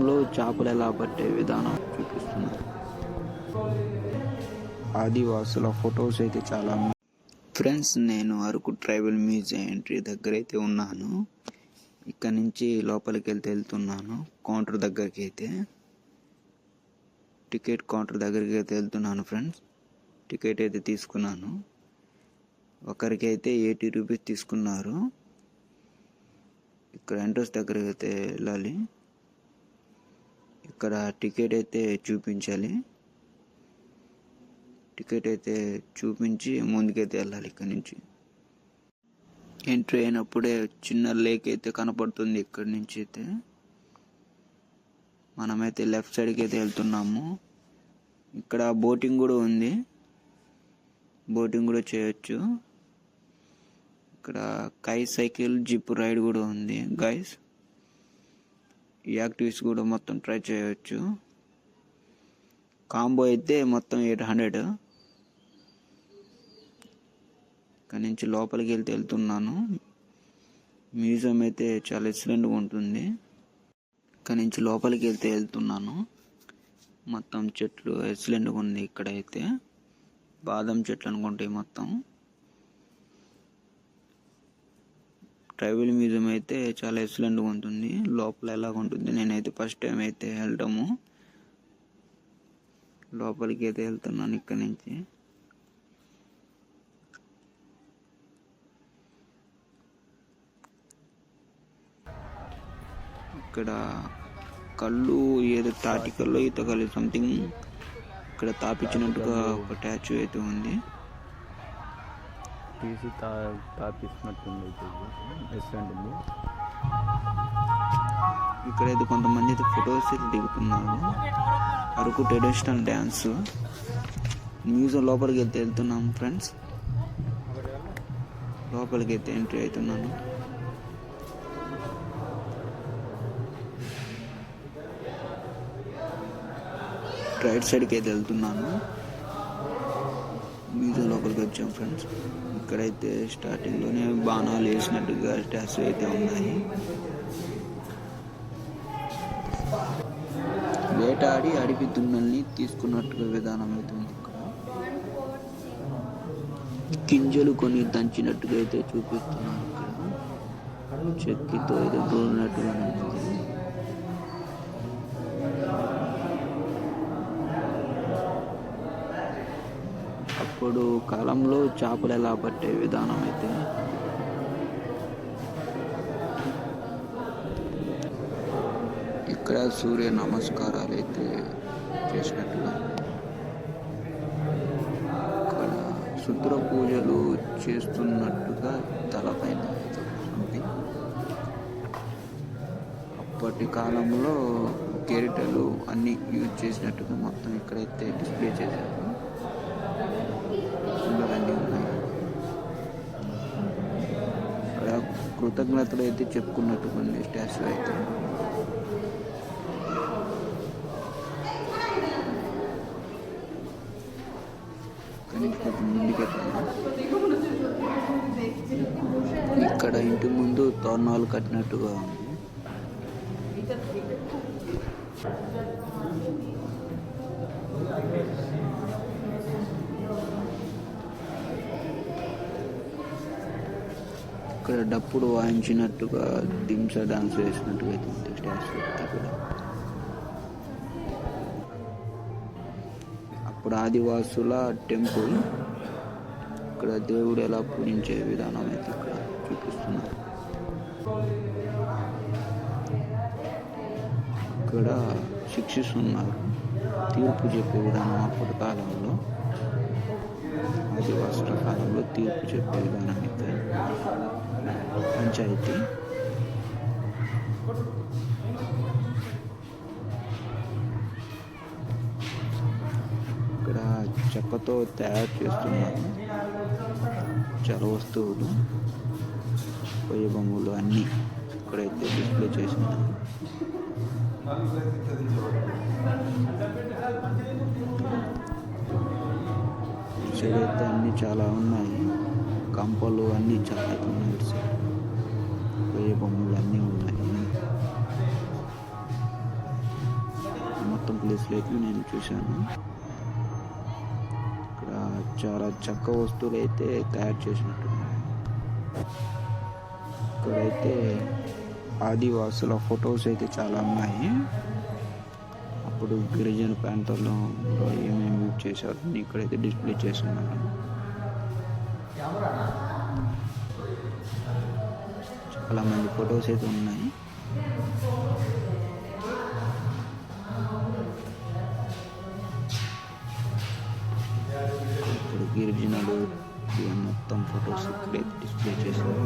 కాలంలో చేపలు ఎలా పట్టే విధానం చూపిస్తున్నారు. ఆదివాసుల ఫొటోస్ అయితే చాలా ఫ్రెండ్స్. నేను అరకు ట్రైబల్ మ్యూజియం ఎంట్రీ దగ్గర అయితే ఉన్నాను. ఇక్కడ నుంచి లోపలికి వెళ్తున్నాను. కౌంటర్ దగ్గరికి అయితే టికెట్ కౌంటర్ దగ్గరికి అయితే వెళ్తున్నాను ఫ్రెండ్స్. టికెట్ అయితే తీసుకున్నాను. ఒకరికి అయితే 80 రూపీస్ తీసుకున్నారు. ఇక్కడ ఎంట్రన్స్ దగ్గరికి అయితే వెళ్ళాలి. ఇక్కడ టికెట్ అయితే చూపించాలి. టికెట్ అయితే చూపించి ముందుకైతే వెళ్ళాలి. ఇక్కడ నుంచి ఎంట్రీ అయినప్పుడే చిన్న లేక్ అయితే కనపడుతుంది. ఇక్కడి నుంచి అయితే మనమైతే లెఫ్ట్ సైడ్కి అయితే వెళ్తున్నాము. ఇక్కడ బోటింగ్ కూడా ఉంది. బోటింగ్ కూడా చేయొచ్చు. ఇక్కడ కై సైకిల్ జిప్ రైడ్ కూడా ఉంది గైస్. ఈ యాక్టివిటీస్ కూడా మొత్తం ట్రై చేయొచ్చు. కాంబో అయితే మొత్తం 800. ఇక్కడ నుంచి లోపలికి వెళ్తున్నాను. మ్యూజియం అయితే చాలా ఎక్సలెంట్గా ఉంటుంది. ఇక్కడ నుంచి లోపలికి వెళ్తున్నాను. మొత్తం చెట్లు ఎక్సలెంట్గా ఉంది. ఇక్కడైతే బాదం చెట్లు అనుకుంటాయి మొత్తం. ట్రైబల్ మ్యూజియం అయితే చాలా ఎక్సలెంట్గా ఉంటుంది. లోపల ఎలాగ ఉంటుంది, నేనైతే ఫస్ట్ టైం అయితే వెళ్ళటము. లోపలికి అయితే వెళ్తున్నాను. ఇక్కడ నుంచి ఇక్కడ కళ్ళు ఏదో తాటి కళ్ళు ఈత కళ్ళు సంథింగ్ ఇక్కడ తాపించినట్టుగా ఒక స్టాచ్యూ అయితే ఉంది. ఇక్కడైతే కొంతమంది అయితే ఫొటోస్ అయితే దిగుతున్నారు. Araku traditional dance. మ్యూజియం లోపలికి అయితే వెళ్తున్నాము ఫ్రెండ్స్. లోపలికి అయితే ఎంట్రీ అవుతున్నాను. రైట్ సైడ్కి అయితే వెళ్తున్నాను. మ్యూజియం లోపలికి వచ్చాం ఫ్రెండ్స్. ఇక్కడైతే స్టార్టింగ్లోనే బాణాలు వేసినట్టుగా స్టాచ్యూ అయితే ఉన్నాయి. వేటాడి అడవి దున్నల్ని తీసుకున్నట్టుగా విధానం అయితే ఉంది. ఇక్కడ గింజలు కొన్ని దంచినట్టుగా అయితే చూపిస్తున్నారు. ఇక్కడ చెక్కితో అయితే దూరినట్టుగా ఉంది. అప్పుడు కాలంలో చేపలు ఎలా పట్టే విధానం అయితే ఇక్కడ సూర్య నమస్కారాలు అయితే చేసినట్టుగా, ఇక్కడ శుద్ర పూజలు చేస్తున్నట్టుగా తలపైన ఉంది. అప్పటి కాలంలో కెరటలు అన్ని యూజ్ చేసినట్టుగా మొత్తం ఇక్కడైతే డిస్ప్లే చేశారు. అన్నీ ఉన్నాయి. ఇక్కడ కృతజ్ఞతలు అయితే చెప్పుకున్నట్టుగా ఉంది స్టాచ్యూ అయితే. కానీ కొంచెం ముందుకెళ్తాను. ఇక్కడ ఇంటి ముందు తోరణాలు కట్టినట్టుగా ఉంది. ఇక్కడ డప్పుడు వాయించినట్టుగా దింస డాన్స్ వేసినట్టుగా అయితే స్టాచ్యూ ఇక్కడ. అప్పుడు ఆదివాసుల టెంపుల్. ఇక్కడ దేవుడు ఎలా పూజించే విధానం అయితే ఇక్కడ చూపిస్తున్నారు. ఇక్కడ శిక్షిస్తున్నారు. తీర్పు చెప్పే విధానం అప్పటి కాలంలో, ఆదివాసుల కాలంలో తీర్పు చెప్పే విధానం అయితే పంచాయతీ. ఇక్కడ చెక్కతో తయారు చేస్తున్నారు చాలా వస్తువులు, పొయ్యి బొమ్మలు అన్నీ ఇక్కడైతే డిస్ప్లే చేసినారు. సైడ్ అయితే అన్నీ చాలా ఉన్నాయి. కంపలు అన్నీ చాలా ఉన్నాయి. పొయ్యి బొమ్మలు అన్నీ ఉన్నాయి. బ్రేస్లెట్లు నేను చూశాను. ఇక్కడ చాలా చెక్క వస్తువులు అయితే తయారు చేసినట్టున్నాయి. ఇక్కడైతే ఆదివాసుల ఫొటోస్ అయితే చాలా ఉన్నాయి. అప్పుడు గిరిజన ప్రాంతాల్లో ఏమేమి యూజ్ చేశారు ఇక్కడైతే డిస్ప్లే చేస్తున్నారు. చాలా మంది ఫొటోస్ అయితే ఉన్నాయి. ఇప్పుడు గిరిజనులు మొత్తం ఫొటోస్ ఇక్కడైతే డిస్ప్లే చేశారు.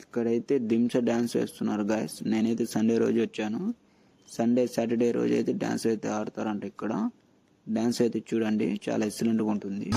ఇక్కడైతే దింస డ్యాన్స్ వేస్తున్నారు గాయస్. నేనైతే సండే రోజు వచ్చాను. సాటర్డే రోజు అయితే డ్యాన్స్ అయితే ఆడతారంట. ఇక్కడ డ్యాన్స్ అయితే చూడండి, చాలా ఎక్సలెంట్గా ఉంటుంది.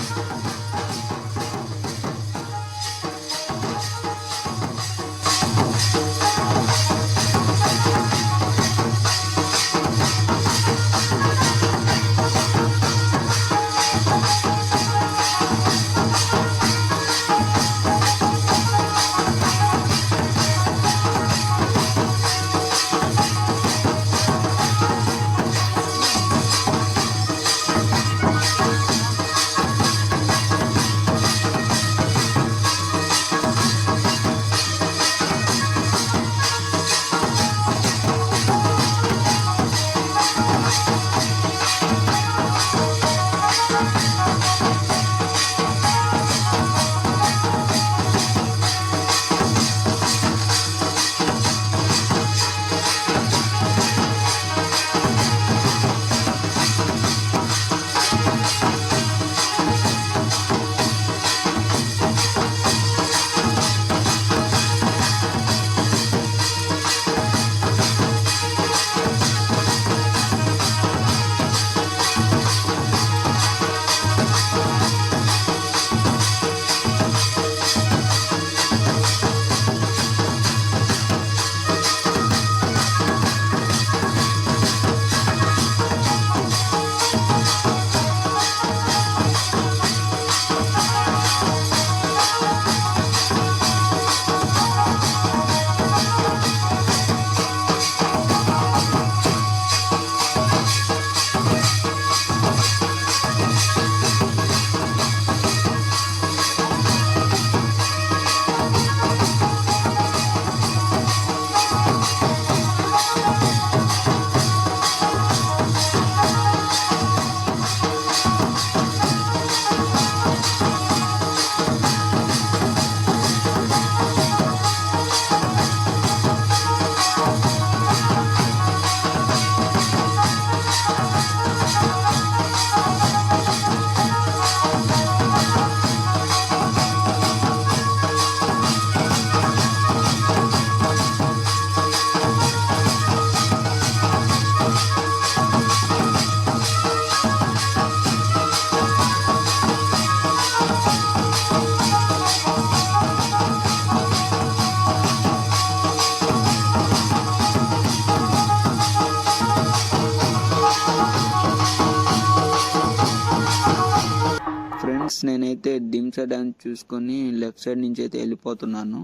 నేనైతే దింస డ్యాన్స్ చూసుకొని లెఫ్ట్ సైడ్ నుంచి అయితే వెళ్ళిపోతున్నాను.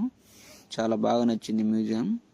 చాలా బాగా నచ్చింది మ్యూజియం.